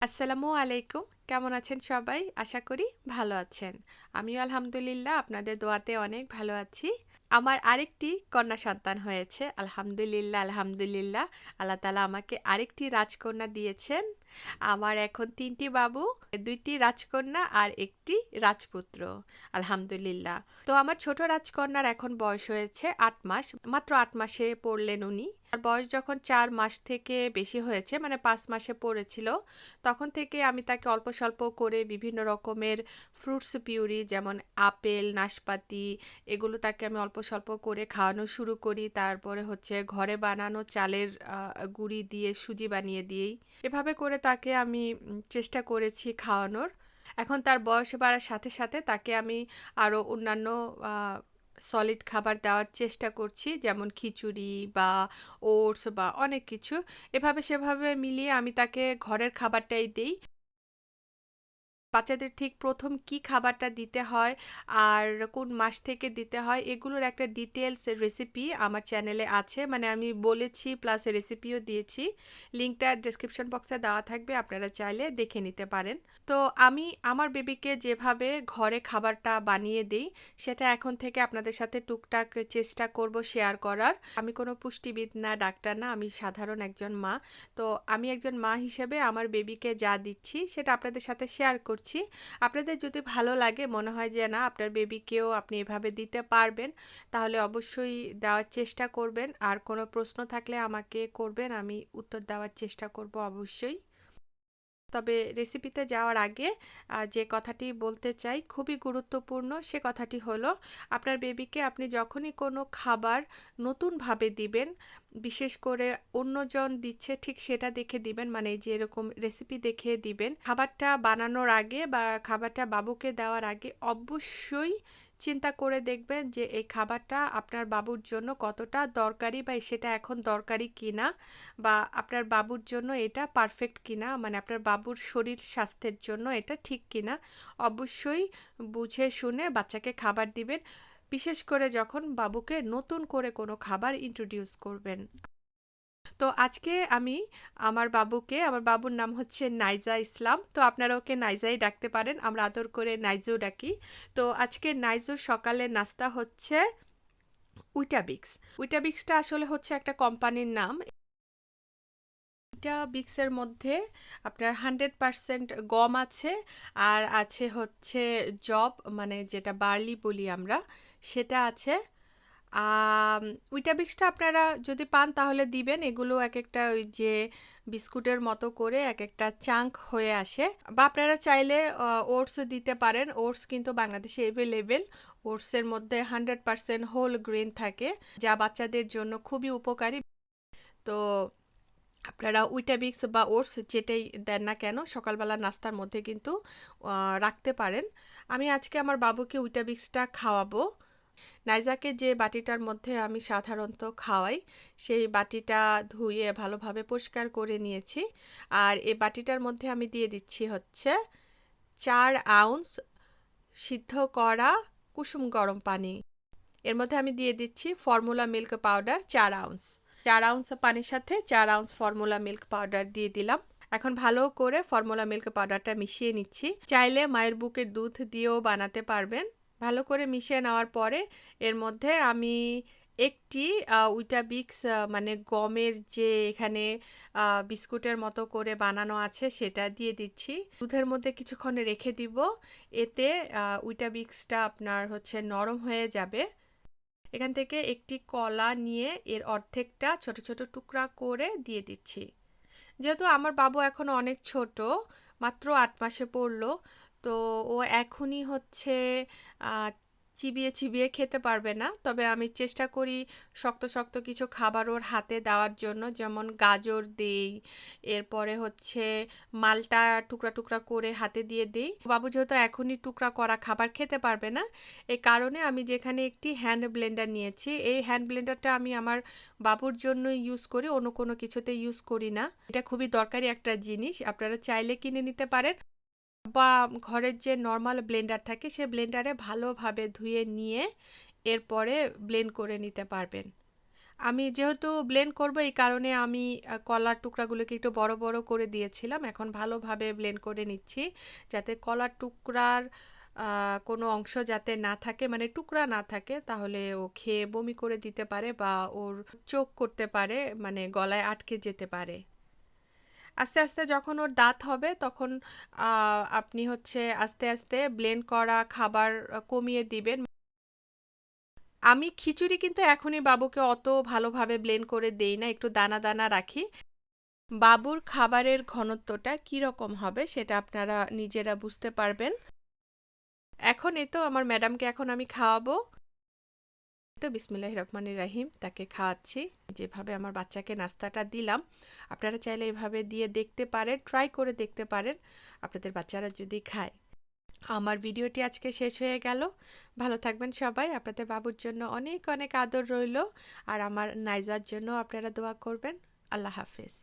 আসসালামু আলাইকুম। কেমন আছেন সবাই? আশা করি ভালো আছেন। আমিও আলহামদুলিল্লাহ আপনাদের দোয়াতে অনেক ভালো আছি। আমার আরেকটি কন্যা সন্তান হয়েছে। আলহামদুলিল্লাহ, আলহামদুলিল্লাহ। আল্লাহ তাআলা আমাকে আরেকটি রাজকন্যা দিয়েছেন। আমার এখন ৩ টি বাবু, ২ টি রাজকন্যা আর ১ টি রাজপুত্র। আলহামদুলিল্লাহ। তো আমার ছোট রাজকন্যার এখন বয়স হয়েছে ৮ মাস। মাত্র ৮ মাসে পড়লেন উনি। আর বয়স যখন ৪ মাস থেকে বেশি হয়েছে মানে ৫ মাসে পড়েছিল, তখন থেকে আমি তাকে অল্প-স্বল্প করে বিভিন্ন রকমের ফ্রুটস পিউরি যেমন আপেল, নাশপাতি এগুলো তাকে আমি অল্প-স্বল্প করে খাওয়ানো শুরু করি। তারপরে হচ্ছে ঘরে বানানো চালের গুঁড়ি দিয়ে সুজি বানিয়ে দিই। এভাবে করে তাকে আমি চেষ্টা করেছি খাওয়ানোর। এখন তার বয়স বাড়ার সাথে, সাথে তাকে আমি আরো অন্যান্য আ সলিড খাবার দেওয়ার চেষ্টা করছি। যেমন খিচুড়ি বা ওটস বা অনেক কিছু। এভাবে সেভাবে মিলিয়ে আমি তাকে ঘরের খাবারটাই দেই। বাচ্চাদের ঠিক ১ম কি খাবারটা দিতে হয় আর কোন মাস থেকে দিতে হয় এগুলোর একটা ডিটেইলস রেসিপি আমার চ্যানেলে আছে। মানে আমি বলেছি প্লাস রেসিপিও দিয়েছি। লিংকটা ডেসক্রিপশন বক্সে দেওয়া থাকবে। আপনারা চাইলে দেখে নিতে পারেন। তো আমি আমার বেবিকে যেভাবে ঘরে খাবারটা বানিয়ে দেই সেটা এখন থেকে আপনাদের সাথে টুকটাক চেষ্টা করব শেয়ার করার। আমি কোনো পুষ্টিবিদ না, ডাক্তার না। আমি সাধারণ একজন মা। তো আমি একজন মা হিসেবে আমার বেবিকে যা দিচ্ছি সেটা আপনাদের সাথে শেয়ার করছি। আপনাদের যদি ভালো লাগে মনে হয় যে না আপনার বেবিকেও আপনি এভাবে দিতে পারবেন তাহলে অবশ্যই দেওয়ার চেষ্টা করবেন। আর কোনো প্রশ্ন থাকলে আমাকে করবেন, আমি উত্তর দেওয়ার চেষ্টা করব অবশ্যই। তবে রেসিপিতে যাওয়ার আগে যে কথাটি বলতে চাই খুবই গুরুত্বপূর্ণ সে কথাটি হলো আপনার বেবিকে আপনি যখনই কোনো খাবার নতুনভাবে দিবেন, বিশেষ করে অন্যজন দিচ্ছে ঠিক সেটা দেখে দিবেন, মানে যে এরকম রেসিপি দেখে দিবেন। খাবারটা বানানোর আগে বা খাবারটা বাবুকে দেওয়ার আগে অবশ্যই চিন্তা করে দেখবেন যে এই খাবারটা আপনার বাবুর জন্য কতটা দরকারি বা সেটা এখন দরকারি কিনা বা আপনার বাবুর জন্য এটা পারফেক্ট কিনা, মানে আপনার বাবুর শরীর স্বাস্থ্যের জন্য এটা ঠিক কিনা। অবশ্যই বুঝে শুনে বাচ্চাকে খাবার দিবেন, বিশেষ করে যখন বাবুকে নতুন করে কোনো খাবার ইন্ট্রোডিউস করবেন। তো আজকে আমি আমার বাবুর নাম হচ্ছে নাইজা ইসলাম। তো আপনারা ওকে নাইজাই ডাকতে পারেন। আমরা আদর করে নাইজু ডাকি। তো আজকে নাইজুর সকালের নাস্তা হচ্ছে উইটাবিক্স। উইটাবিক্সটা আসলে হচ্ছে একটা কোম্পানির নাম। এটা বিক্সের মধ্যে আপনার 100% গম আছে আর আছে হচ্ছে জব মানে যেটা বার্লি বলি আমরা সেটা আছে। আম উইটাবিক্সটা আপনারা যদি পান তাহলে দিবেন। এগুলো একেকটা ওই যে বিস্কুটের মতো করে একেকটা চাঙ্ক হয়ে আসে। বা আপনারা চাইলে ওটসও দিতে পারেন। ওটস কিন্তু বাংলাদেশে এভেইলেবল। ওটসের মধ্যে 100% হোল গ্রেন থাকে যা বাচ্চাদের জন্য খুবই উপকারী। তো আপনারা উইটাবিক্স বা ওটস যেটাই দেন না কেন সকালবেলা নাস্তার মধ্যে কিন্তু রাখতে পারেন। আমি আজকে আমার বাবুকে উইটাবিক্সটা খাওয়াবো। নাইজাকে যে বাটিটার মধ্যে আমি সাধারণত খাওয়াই সেই বাটিটা ধুয়ে ভালোভাবে পরিষ্কার করে নিয়েছি। আর এই বাটিটার মধ্যে আমি দিয়ে দিচ্ছি হচ্ছে ৪ আউন্স সিদ্ধ করা কুসুম গরম পানি। এর মধ্যে আমি দিয়ে দিচ্ছি formula milk powder ৪ ounce. ৪ ounce পানির সাথে ৪ আউন্স ফর্মুলা মিল্ক পাউডার দিয়ে দিলাম। এখন ভালো করে ফর্মুলা মিল্ক পাউডারটা মিশিয়ে নিচ্ছি। চাইলে মায়ের বুকের দুধ দিয়েও বানাতে পারবেন। ভালো করে মিশিয়ে নেওয়ার পরে এর মধ্যে আমি একটি উইটাবিক্স মানে গমের যে এখানে বিস্কুটের মতো করে বানানো আছে সেটা দিয়ে দিচ্ছি। দুধের মধ্যে কিছুক্ষণ রেখে দিব। এতে উইটাবিক্সটা আপনার হচ্ছে নরম হয়ে যাবে। এখান থেকে একটি কলা নিয়ে এর অর্ধেকটা ছোট ছোট টুকরা করে দিয়ে দিচ্ছি। যেহেতু আমার বাবু এখনো অনেক ছোট, মাত্র ৮ মাসে পড়লো, তো ও এখনই হচ্ছে চিবিয়ে চিবিয়ে খেতে পারবে না। তবে আমি চেষ্টা করি শক্ত শক্ত কিছু খাবার ওর হাতে দেওয়ার জন্য, যেমন গাজর দেই, এরপরে হচ্ছে মালটা টুকরা টুকরা করে হাতে দিয়ে দিই। বাবু যেহেতু এখনই টুকরা করা খাবার খেতে পারবে না, এই কারণে আমি যেখানে একটি হ্যান্ড ব্লেন্ডার নিয়েছি, এই হ্যান্ড ব্লেন্ডারটা আমি আমার বাবুর জন্য ইউজ করি, অন্য কোনো কিছুতে ইউজ করি না। এটা খুবই দরকারি একটা জিনিস, আপনারা চাইলে কিনে নিতে পারেন বা ঘরের যে নর্মাল ব্লেন্ডার থাকে সে ব্লেন্ডারে ভালোভাবে ধুয়ে নিয়ে এরপরে ব্লেন্ড করে নিতে পারবেন। আমি যেহেতু ব্লেন্ড করব এই কারণে আমি কলার টুকরাগুলোকে একটু বড় বড় করে দিয়েছিলাম। এখন ভালোভাবে ব্লেন্ড করে নিচ্ছি যাতে কলার টুকরার কোনো অংশ যাতে না থাকে, মানে টুকরা না থাকে, তাহলে ও খেয়ে বমি করে দিতে পারে বা ওর চোখ করতে পারে, মানে গলায় আটকে যেতে পারে। আস্তে আস্তে যখন ওর দাঁত হবে তখন আপনি হচ্ছে আস্তে আস্তে ব্লেন্ড করা খাবার কমিয়ে দিবেন। আমি খিচুড়ি কিন্তু এখনই বাবুকে অত ভালোভাবে ব্লেন্ড করে দেই না, একটু দানা দানা রাখি। বাবুর খাবারের ঘনত্বটা কীরকম হবে সেটা আপনারা নিজেরা বুঝতে পারবেন। এখন এই তো আমার ম্যাডামকে এখন আমি খাওয়াবো। তো বিসমিল্লাহির রহমানির রাহিম তাকে খাওয়াচ্ছি। যেভাবে আমার বাচ্চাকে নাস্তাটা দিলাম, আপনারা চাইলে এভাবে দিয়ে দেখতে পারেন, ট্রাই করে দেখতে পারেন আপনাদের বাচ্চারা যদি খায়। আমার ভিডিওটি আজকে শেষ হয়ে গেল। ভালো থাকবেন সবাই। আপনাদের বাবুর জন্য অনেক অনেক আদর রইল। আর আমার নাইজার জন্য আপনারা দোয়া করবেন। আল্লাহ হাফেজ।